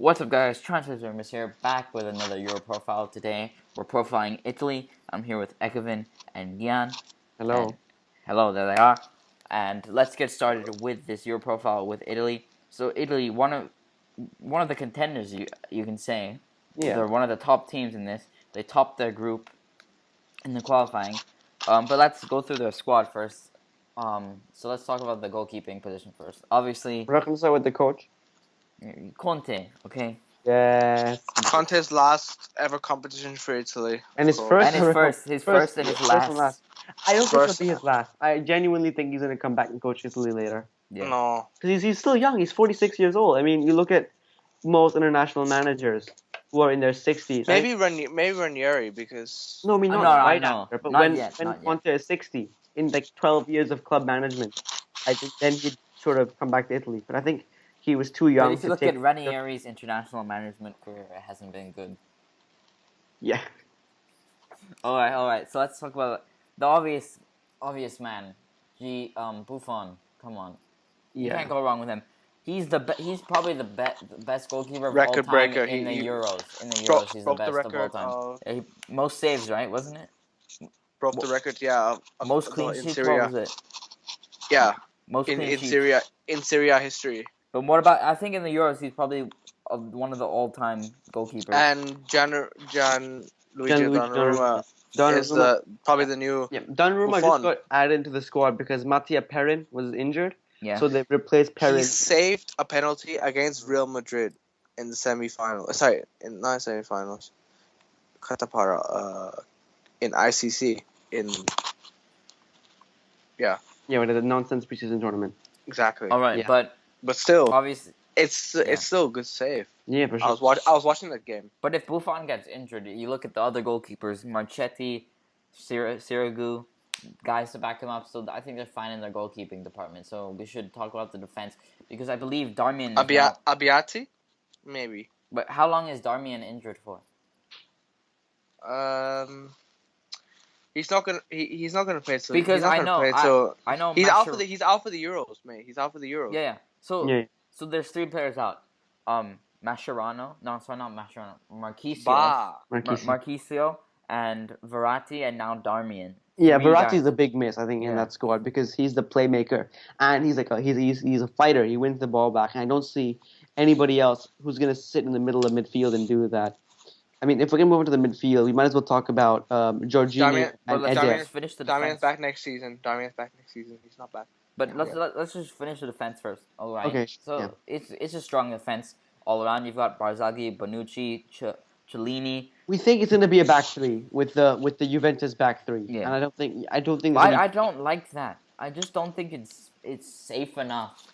What's up, guys? Transfer's here, back with another Euro profile. Today, we're profiling Italy. I'm here with Aekavin and Gian. Hello. And hello, there they are. And let's get started with this Euro profile with Italy. So Italy, one of the contenders, you can say. Yeah. They're one of the top teams in this. They topped their group in the qualifying. But let's go through their squad first. So let's talk about the goalkeeping position first. Obviously, We're not going to start with the coach. Conte, okay? Yes. Conte's last ever competition for Italy. And his Of first. And his first and his last. I don't think First. it'll be his last. I genuinely think he's going to come back and coach Italy later. Yeah. No. Because he's still young. He's 46 years old. I mean, you look at most international managers who are in their 60s. Maybe Ranieri because No, I mean, not No, I right know. after. But Not when yet, not yet. Conte is 60, in like 12 years of club management, I think then he'd sort of come back to Italy. But I think he was too young But if you to look take... at Ranieri's international management career, it hasn't been good. Yeah. All right. So let's talk about the obvious man, Buffon. Come on, you can't go wrong with him. He's he's probably the best goalkeeper of all Record time breaker. in the Euros. In the broke- Euros, he's the broke the best of all record time. of- Most saves, right? Wasn't it? broke the record. Yeah. Of Most clean in sheets. Syria. What was it? Yeah. Most In clean sheets. Syria history. But what about? I think in the Euros, he's probably one of the all-time goalkeepers. And Gianluigi Donnarumma is probably the new. Yeah, Donnarumma Buffon. just got added into the squad because Mattia Perin was injured. Yeah. So they replaced Perin. He saved a penalty against Real Madrid in the semi-final. Sorry, not semi-finals. Katapara, in ICC Yeah, with the nonsense preseason tournament. Exactly. All right, Yeah. But still, obviously. it's still a good save. Yeah, for sure. I was watching that game. But if Buffon gets injured, you look at the other goalkeepers, Marchetti, Sirigu, guys to back him up. So I think they're fine in their goalkeeping department. So we should talk about the defense because I believe Darmian. Abbiati, maybe. But how long is Darmian injured for? He's not gonna play. So Because I know he's out for the Euros, mate. He's out for the Euros. Yeah. So there's three players out. Mascherano. No, sorry, not Mascherano. Marquisio and Verratti, and now Darmian. Yeah, Three Verratti's guys. a big miss, I think, in that squad because he's the playmaker and he's like he's a fighter. He wins the ball back, and I don't see anybody else who's gonna sit in the middle of midfield and do that. I mean, if we're gonna move into the midfield, we might as well talk about Jorginho and Eder. Let's finish the defense. Darmian's back next season. He's not back. But let's just finish the defense first. All right. Okay. So it's a strong defense all around. You've got Barzagli, Bonucci, Cellini. We think it's gonna be a back three with the Juventus back three, Yeah. and I don't think. I don't like that. I just don't think it's safe enough.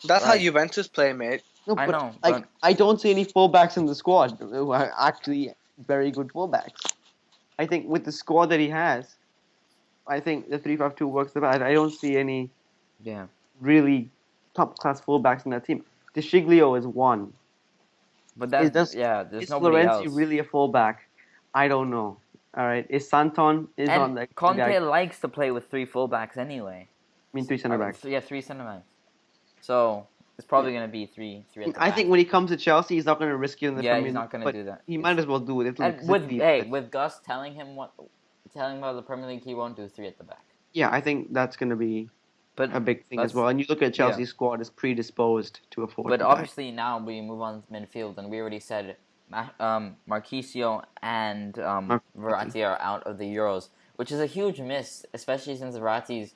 That's how Juventus play, mate. No, I but, know, Like, but- I don't see any fullbacks in the squad who are actually very good fullbacks. I think with the squad that he has, I think the 3-5-2 works the best. I don't see any really top class fullbacks in that team. De Sciglio is one. But there's Is nobody Florenzi else. really a fullback? I don't know. All right, is Santon on And the Conte guy? likes to play with three fullbacks anyway. I mean, three center backs. Yeah, three center backs. So it's probably gonna be three at the I back. think when he comes to Chelsea, he's not going to risk it in the Yeah, Premier he's not League, gonna but do that. He might as well do it. And with Gus telling him about the Premier League, he won't do three at the back. Yeah, I think that's going to be But a big thing as well. And you look at Chelsea's squad is predisposed to a forward. But obviously now we move on to midfield, and we already said Marquisio and Verratti are out of the Euros, which is a huge miss, especially since Verratti's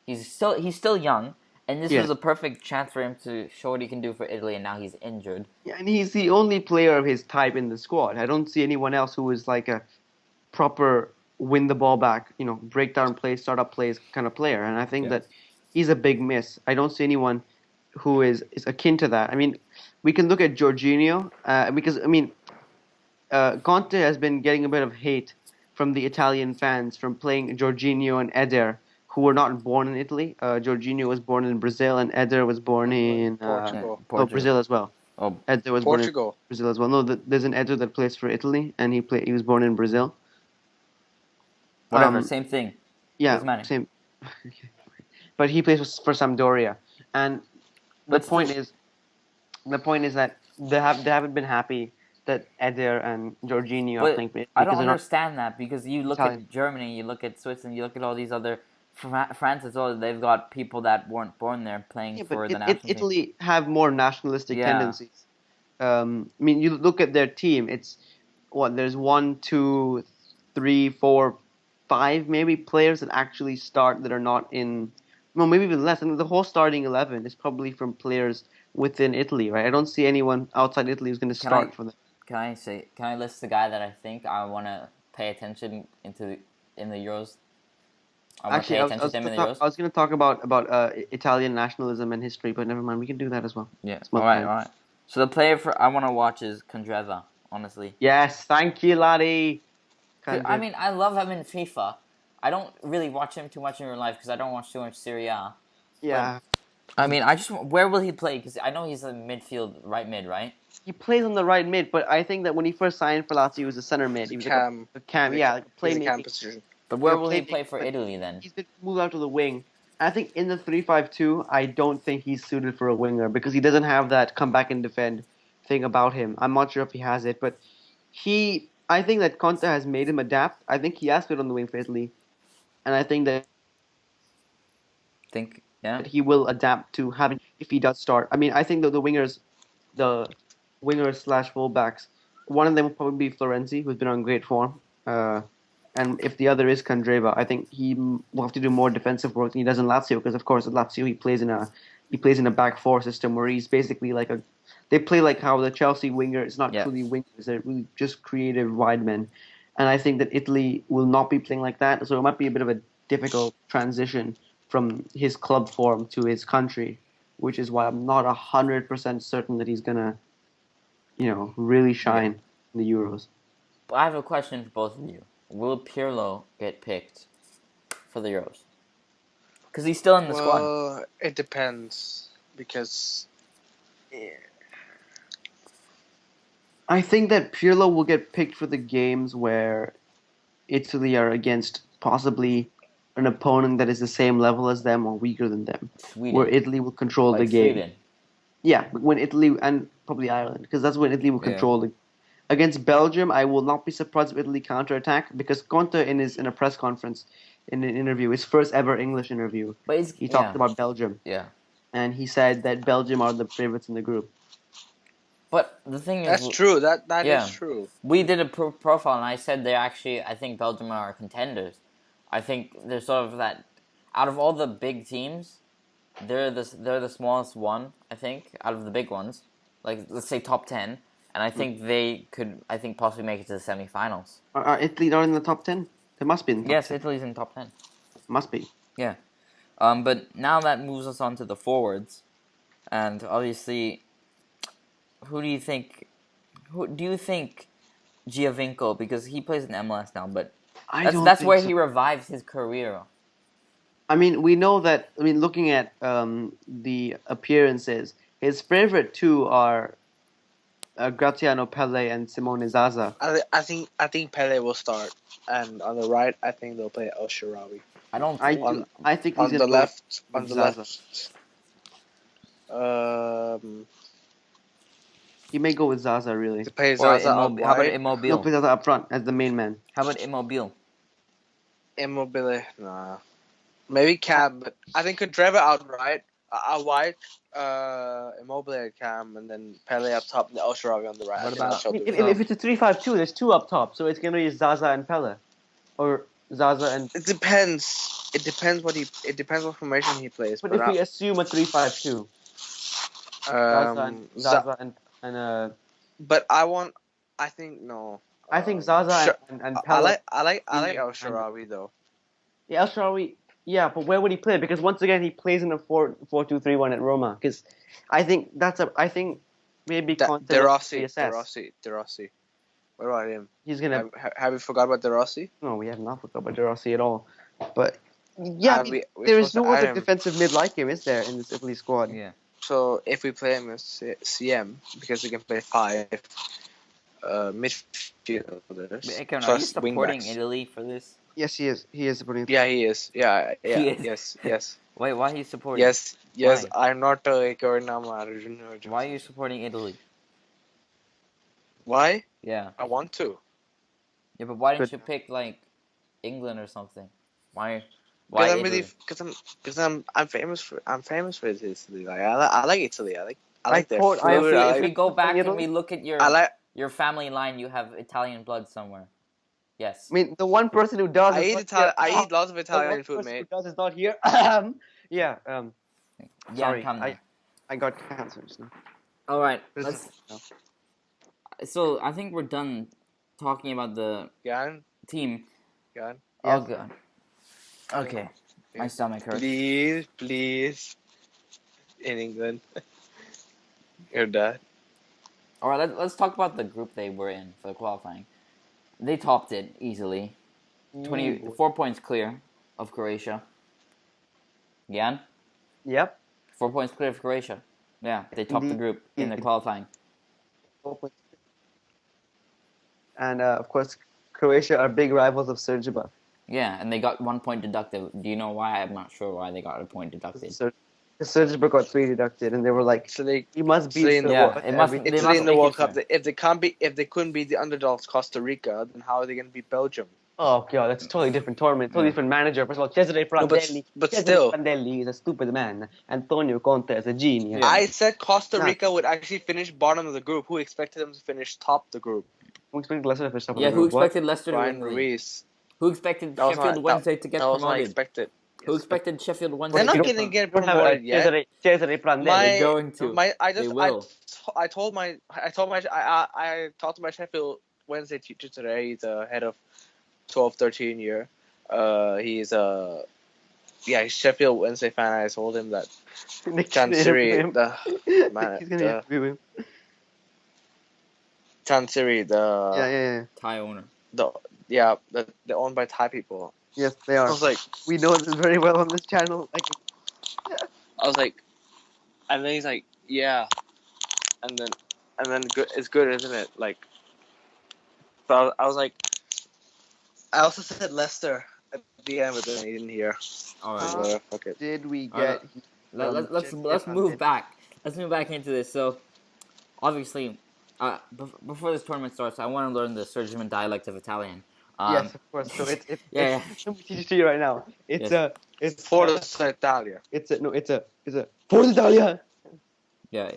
he's still young, and this was a perfect chance for him to show what he can do for Italy, and now he's injured. Yeah, and he's the only player of his type in the squad. I don't see anyone else who is like a proper win the ball back, break down plays, start up plays kind of player. And I think that he's a big miss. I don't see anyone who is akin to that. I mean, we can look at Jorginho because Conte has been getting a bit of hate from the Italian fans from playing Jorginho and Eder, who were not born in Italy. Jorginho was born in Brazil, and Eder was born in Portugal. Brazil as well. Oh, Eder was Portugal. born in Brazil as well. No, there's an Eder that plays for Italy, and he was born in Brazil. whatever, same thing. Yeah, Doesn't matter. same. But he plays for Sampdoria, and the point is that they haven't been happy that Eder and Jorginho are But playing for Italy I because don't they're not understand that because you look Italian. at Germany, you look at Switzerland, you look at all these other France as well. They've got people that weren't born there playing Yeah, but for the national team. Italy have more nationalistic Yeah, tendencies. I mean, you look at their team. It's what there's one, two, three, four, five maybe players that actually start that are not in. Well, maybe even less. And the whole starting 11 is probably from players within Italy, right? I don't see anyone outside Italy who's going to can I start for them. can I list the guy that I think I want to pay attention in the Euros? I want to Actually, pay attention to him in the Euros. I was going to talk about Italian nationalism and history, but never mind. We can do that as well. Yeah. Some other time. All right. So the player for I want to watch is Condreva. Honestly, Yes, thank you, laddie. I mean, I love him in FIFA. I don't really watch him too much in real life because I don't watch too much Serie A. Yeah. I mean, where will he play? Because I know he's a midfield, right mid, right? He plays on the right mid, but I think that when he first signed for Lazio, he was a center mid. He's He a was cam. like a cam, yeah, like a He's a cam playmaking, position. But like where a will he playmaking. play for But Italy then? he's been moved out to the wing. I think in the 3-5-2, I don't think he's suited for a winger because he doesn't have that come back and defend thing about him. I'm not sure if he has it, but I think that Conte has made him adapt. I think he has fit on the wing for Italy, and I think that Yeah. he will adapt to having if he does start. I mean, I think that the wingers slash fullbacks, one of them will probably be Florenzi, who's been on great form. And if the other is Candreva, I think he will have to do more defensive work than he does in Lazio, because of course at Lazio he plays in a back four system where he's basically like a they play like how the Chelsea winger is not Yeah. truly wingers, they're really just creative wide men. And I think that Italy will not be playing like that, so it might be a bit of a difficult transition from his club form to his country, which is why I'm not 100% certain that he's gonna, really shine in the Euros. I have a question for both of you. Will Pirlo get picked for the Euros? Because he's still in the squad. Well, it depends because I think that Pirlo will get picked for the games where Italy are against possibly an opponent that is the same level as them or weaker than them, Sweden. where Italy will control the Like game. Sweden. Yeah, but when Italy and probably Ireland, because that's when Italy will control the. Against Belgium, I will not be surprised if Italy counterattack because Conte in a press conference, in an interview, his first ever English interview, But he talked about Belgium. Yeah. And he said that Belgium are the favorites in the group. But the thing is, that's true. That is true. We did a profile, and I said I think Belgium are contenders. I think they're sort of that. Out of all the big teams, they're the smallest one. I think out of the big ones, like let's say top 10, and I think they could. I think possibly make it to the semifinals. Are Italy not in the top 10? They must be in the top Yes, 10. Italy's in top 10. Must be. Yeah. But now that moves us on to the forwards, and obviously, who do you think Giovinco, because he plays in MLS now, but that's where he revives his career. I mean, we know that. I mean, looking at the appearances, his favorite two are Graziano Pelle and Simone Zaza. I think Pele will start, and on the right, I think they'll play El Shaarawy. I think he's on the left. On the Zaza. left. He may go with Zaza, really. To play Zaza on How about wide. Immobile? He'll play Zaza up front as the main man. How about Immobile? Immobile, nah. Maybe Cam, but I think Condreva out wide. Immobile at Cam, and then Pele up top, and El Shaarawy on the right. What about if it's a 3-5-2? There's two up top, so it's gonna be Zaza and Pele, or Zaza and. It depends. It depends what formation he plays. But if we assume a 3-5-2, Zaza and. But I think no. I think Zaza and Pele. I like El Shaarawy though. Yeah, El Shaarawy. Yeah, but where would he play? Because once again, he plays in a 4-2-3-1 at Roma. Because I think maybe De Rossi. What about him? He's gonna. Have we forgot about De Rossi? No, we have not forgot about De Rossi at all. But yeah, there is no other defensive mid like him, is there, in this Italy squad? Yeah. So if we play him as CM, because we can play 5 midfielders. Aekavin, are you supporting Italy for this? Yes, he is. He is supporting. Yeah, he is. Yeah. He is. Yes. Wait, why are you supporting? Yes. Why? I'm not Aekavin. Why are you supporting Italy? Why? Yeah. I want to. Yeah, but why didn't Good. you pick like England or something? Why Because I'm Italy? really, I'm famous for Italy. Like I like Italy. I like their thought- I So food. I if like we go back and Italy? we look at I like. your family line, you have Italian blood somewhere. Yes. I mean, the one person who does I is eat not Italian. here. I eat lots of The Italian one food, person mate. who does is not here. Yeah. Yeah, Sorry, come then. I got cancer just now. All right. This Let's. So I think we're done talking about the Gian, team. Gian. Oh Yes. god. Okay. My stomach hurts. Please, in England. You're done. All right. Let's talk about the group they were in for the qualifying. They topped it easily. 24 points clear of Croatia. Jan? Yep. 4 points clear of Croatia. Yeah, they topped the group in the qualifying. And of course, Croatia are big rivals of Serbia. Yeah, and they got 1 point deducted. Do you know why? I'm not sure why they got a point deducted. Serbia got 3 deducted, and they were like, So they, "You must so beat they in the Serbia." Yeah, it must. They Italy must in the make World it Cup. fair. If they couldn't beat the underdogs Costa Rica, then how are they going to beat Belgium? Oh god, that's a totally different tournament, totally different manager. First of all, Cesare No, Prandelli. but Cesare still, Prandelli is a stupid man. Antonio Conte is a genius. Yeah. I said Costa Nah. Rica would actually finish bottom of the group. Who expected them to finish top the group? Who expected Leicester to finish top of Yeah, the who group? What? expected Leicester to Brian win the league? Ruiz. Who expected That was Sheffield not, Wednesday to get that was not promoted? expected. Who expected Sheffield Wednesday They're to not get going to promoted? get You don't have promoted yet. Cesare Prandelli. They're going to. They will. I talked to my Sheffield Wednesday teacher today. He's a head of 12, 13 year. He's he's Sheffield Wednesday fan. I told him that Nick's Chan gonna Siri, interview him. man, He's gonna interview him. Chan Siri, Yeah. Thai owner. they're owned by Thai people. Yes, they I are. was like, We know this very well on this channel. Like, and then he's like, yeah, and then good, it's good, isn't it? Like, so I was like, I also said Leicester at the end, but then he didn't hear. All So, right. fuck it. did we All right, get? let's move back. Let's move back into this. So, obviously, before this tournament starts, I want to learn the Serbian dialect of Italian. Yes, of course. So it's Yeah. let me teach it to you right now. It's Yes. it's Forza Italia. it's Forza Italia. Yeah.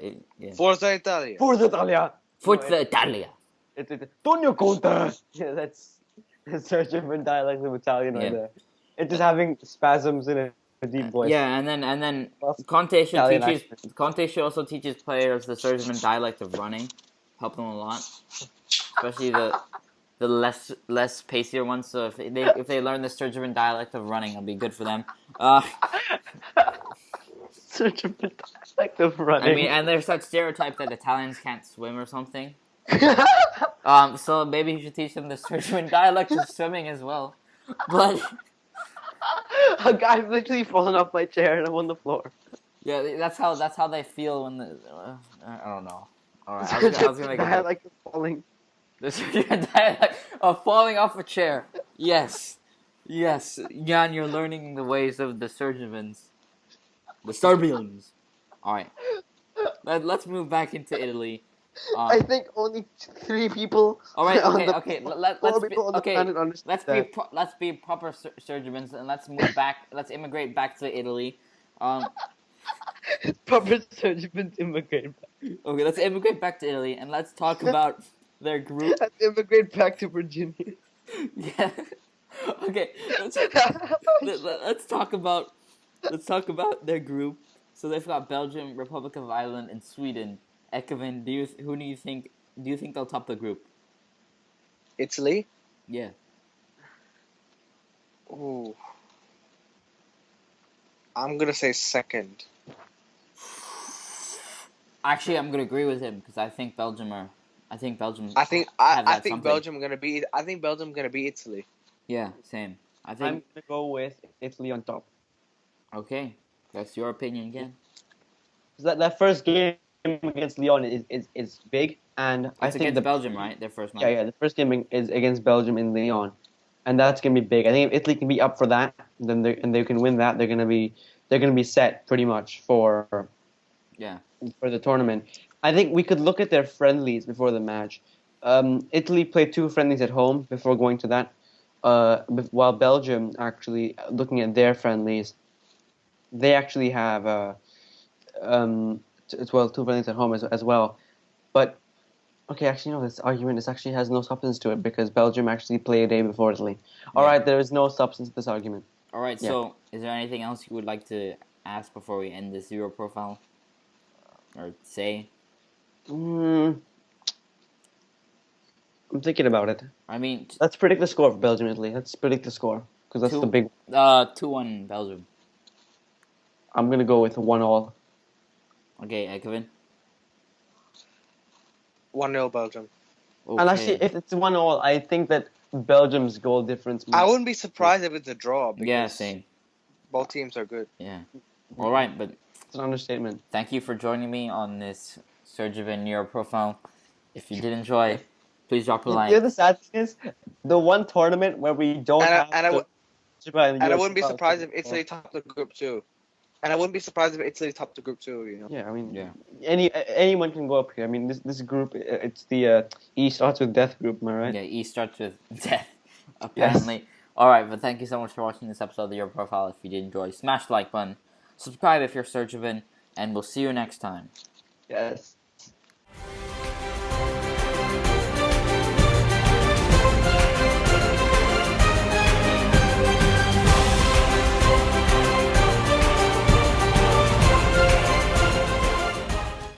Forza Italia. Forza Italia. Forza Italia. It's Tonio Conte. Yeah, that's Serbian dialect of Italian right Yeah. there. It's just having spasms in a deep voice. Yeah, and then Plus Conte should Italian teaches accent. Conte should also teaches players the Serbian dialect of running, help them a lot, especially the less pacier ones. So if they learn the Serbian dialect of running, it'll be good for them. Serbian dialect of running. I mean, and there's such stereotype that Italians can't swim or something. So maybe you should teach them the Serbian dialect of swimming as well. But a guy's literally fallen off my chair and I'm on the floor. yeah, that's how they feel when the I don't know. All right, I was gonna make a joke. dialect of falling. The Serbian dialect of falling off a chair. Yes, Jan, you're learning the ways of the Serbians. The Serbians. All right, let's move back into Italy. I think only 3 people. All right, on okay. the- Let's 4 be people on the planet understand that. let's be proper Serbians and let's move back. Let's immigrate back to Italy. Proper Serbians immigrate. Okay, let's immigrate back to Italy and let's talk about their group. Let's immigrate back to Virginia. Yeah. Okay. Let's talk about their group. So they've got Belgium, Republic of Ireland, and Sweden. Aekavin, do you think they'll top the group? Italy. Yeah. Ooh. I'm gonna say second. Actually, I'm gonna agree with him because I think Belgium. I think something. Belgium gonna beat. I think Belgium gonna beat Italy. Yeah, same. I I'm think. gonna go with Italy on top. Okay, that's your opinion again. That first game against Lyon is big, and I It's think against Belgium, right? Their first match. Yeah, the first game is against Belgium in Lyon, and that's gonna be big. I think if Italy can be up for that, then they can win that, they're gonna be set pretty much for Yeah. the tournament. I think we could look at their friendlies before the match. Italy played 2 friendlies at home before going to that. While Belgium actually looking at their friendlies, they actually have as well 2 friendlies at home as well. But okay, actually, no, this argument this actually has no substance to it because Belgium actually played a day before Italy. All Yeah. right, there is no substance to this argument. All right. Yeah. So, is there anything else you would like to ask before we end this Euro profile, or say? Mm, I'm thinking about it. I mean, Let's predict the score for Belgium Italy. Let's predict the score because that's the big. 2-1 Belgium. I'm gonna go with 1-1. Okay, Aekavin. 1-0 Belgium. Okay. And actually, if it's 1-1, I think that Belgium's goal difference. I wouldn't be surprised if it's a draw because yeah, same. both teams are good. Yeah. All right, but It's an understatement. thank you for joining me on this Surgeon Euro profile. If you did enjoy, please drop a like. You know the sad thing is, the one tournament where we don't have And I the wouldn't be surprised if Italy topped the group too. And I wouldn't be surprised if Italy topped the group too. You know. Yeah, I mean, Yeah. anyone can go up here. I mean, this group, it's the E starts with death group, am I right? Yeah, E starts with death, apparently. Yes. All right, but thank you so much for watching this episode of Your Profile. If you did enjoy, smash the like button, subscribe if you're Surgeon, and we'll see you next time. Yes.